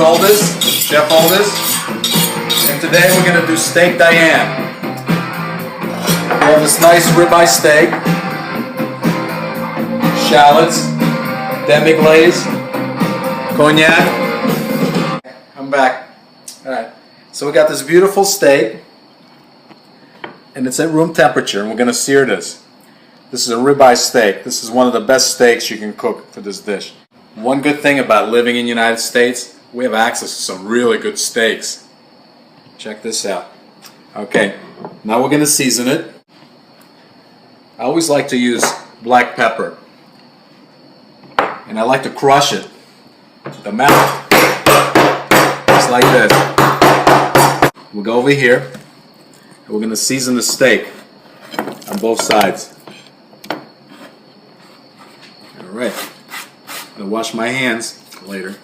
Uldis, Chef Uldis, and today we're going to do steak Diane. We have this nice ribeye steak, shallots, demi-glaze, cognac. I'm back. Alright, so we got this beautiful steak, and it's at room temperature, and we're going to sear this. This is a ribeye steak. This is one of the best steaks you can cook for this dish. One good thing about living in the United States, we have access to some really good steaks. Check this out. Okay, now we're going to season it. I always like to use black pepper, and I like to crush it, the mouth, just like this. We'll go over here, and we're going to season the steak on both sides. Alright, I'm going to wash my hands later.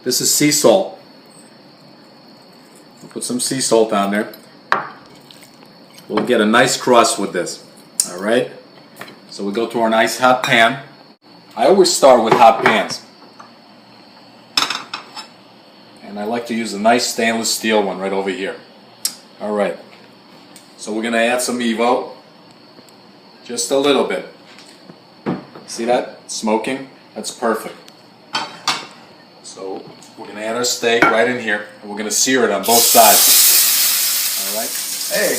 This is sea salt. We'll put some sea salt on there. We'll get a nice crust with this. Alright, so we go to our nice hot pan. I always start with hot pans. And I like to use a nice stainless steel one right over here. Alright, so we're going to add some Evo. Just a little bit. See that? Smoking? That's perfect. So we're going to add our steak right in here, and we're going to sear it on both sides. Alright? Hey!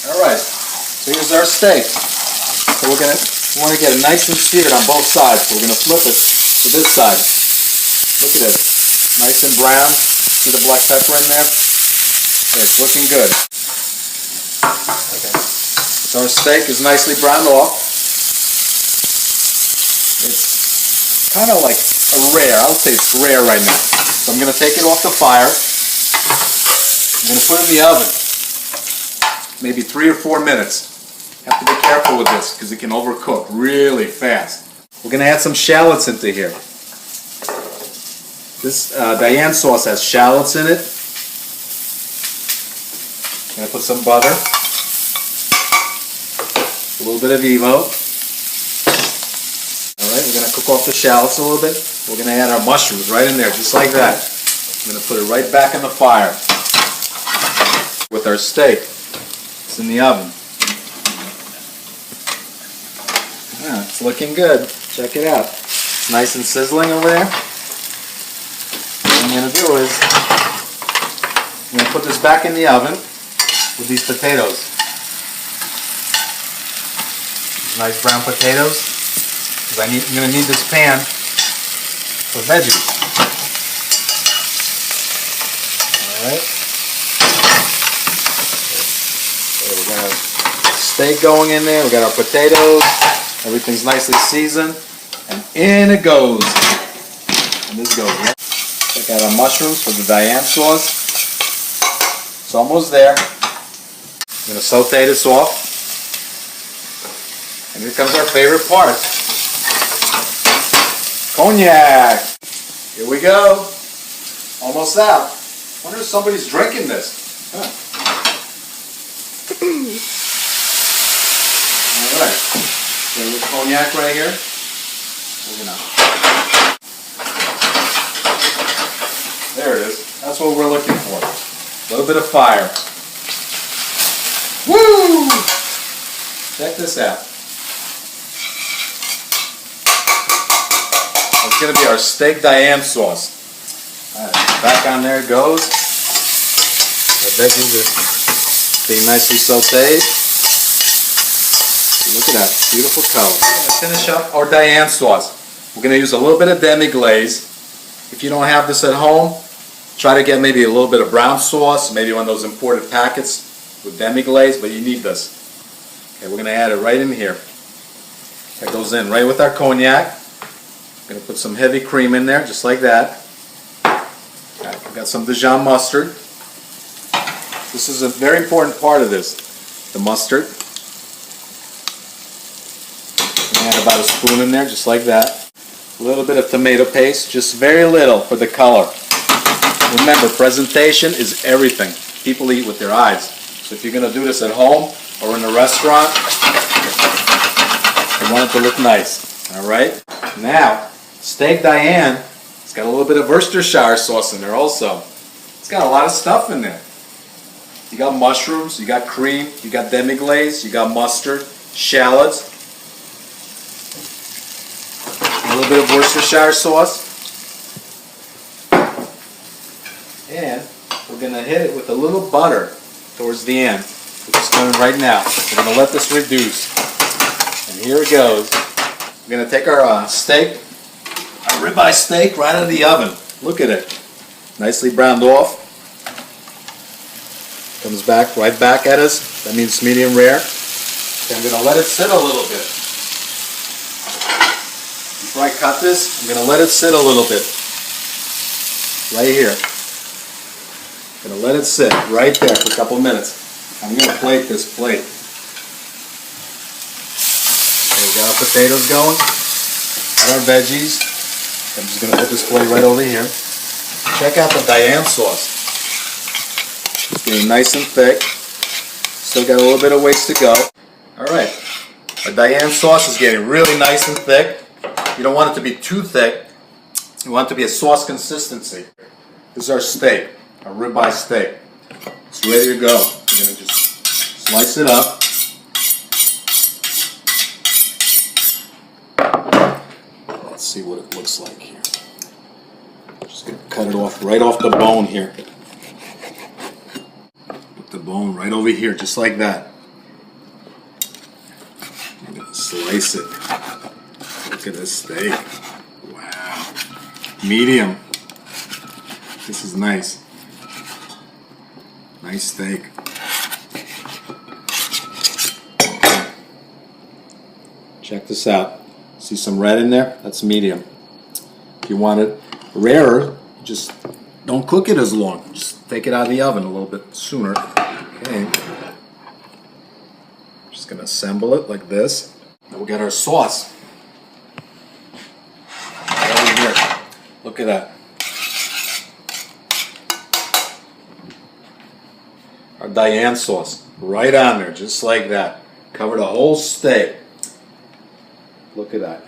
Alright, so here's our steak. So we want to get it nice and seared on both sides. So we're going to flip it to this side. Look at it. Nice and brown. See the black pepper in there? Okay, it's looking good. Okay. So our steak is nicely browned off. It's kind of like a rare. I would say it's rare right now. So I'm going to take it off the fire. I'm going to put it in the oven. Maybe 3 or 4 minutes. Have to be careful with this because it can overcook really fast. We're going to add some shallots into here. This Diane sauce has shallots in it. I'm going to put some butter. A little bit of Evo. Alright, we're going to cook off the shallots a little bit. We're going to add our mushrooms right in there, just like that. I'm going to put it right back in the fire with our steak. It's in the oven. Yeah, it's looking good. Check it out. It's nice and sizzling over there. What I'm going to do is I'm going to put this back in the oven with these potatoes. These nice brown potatoes. Because I'm going to need this pan for veggies. Alright. So we got our steak going in there. We got our potatoes. Everything's nicely seasoned. And in it goes. And this goes. Right? Check out our mushrooms for the Diane sauce. It's almost there. I'm going to saute this off. And here comes our favorite part. Cognac! Here we go. Almost out. I wonder if somebody's drinking this. Huh. Alright. So with cognac right here. There it is. That's what we're looking for. A little bit of fire. Woo! Check this out. It's going to be our steak Diane sauce. Alright, back on there it goes. The veggies are being nicely sauteed. Look at that beautiful color. We're going to finish up our Diane sauce. We're going to use a little bit of demi-glaze. If you don't have this at home, try to get maybe a little bit of brown sauce, maybe one of those imported packets with demi-glaze, but you need this. Okay, we're going to add it right in here. That goes in right with our cognac. We're going to put some heavy cream in there, just like that. Right, we've got some Dijon mustard. This is a very important part of this, the mustard. Add about a spoon in there, just like that. A little bit of tomato paste, just very little for the color. Remember, presentation is everything. People eat with their eyes. So if you're going to do this at home or in a restaurant, you want it to look nice. Alright? Now, steak Diane It's got a little bit of Worcestershire sauce in there also. It's got a lot of stuff in there. You got mushrooms, you got cream, you got demi-glaze, you got mustard, shallots, a little bit of Worcestershire sauce, and we're going to hit it with a little butter towards the end, which is coming right now. We're going to let this reduce, and here it goes. We're going to take our steak, our ribeye steak, right out of the oven. Look at it, nicely browned off. Comes back right back at us. That means medium rare. Okay, I'm going to let it sit a little bit. Before I cut this, I'm going to let it sit a little bit. Right here. I'm going to let it sit right there for a couple of minutes. I'm going to plate this plate. Okay, we got our potatoes going. Got our veggies. I'm just going to put this plate right over here. Check out the Diane sauce. It's getting nice and thick. Still got a little bit of ways to go. Alright, our Diane sauce is getting really nice and thick. You don't want it to be too thick. You want it to be a sauce consistency. This is our steak, our ribeye steak. It's ready to go. We're going to just slice it up. Let's see what it looks like here. Just going to cut it off right off the bone here. The bone right over here, just like that. I'm going to slice it. Look at this steak. Wow. Medium. This is nice. Nice steak. Check this out. See some red in there? That's medium. If you want it rarer, just don't cook it as long. Just take it out of the oven a little bit sooner. Okay. Just going to assemble it like this. Now we got our sauce. Right over here. Look at that. Our Diane sauce. Right on there, just like that. Cover the whole steak. Look at that.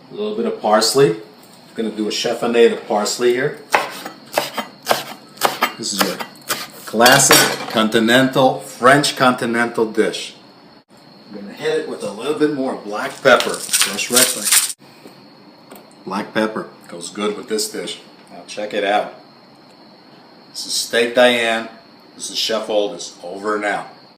A little bit of parsley. I'm going to do a chiffonade of parsley here. This is your classic continental, French continental dish. I'm going to hit it with a little bit more black pepper. Fresh red pepper. Black pepper goes good with this dish. Now check it out. This is Steak Diane. This is Chef Uldis. Over and out.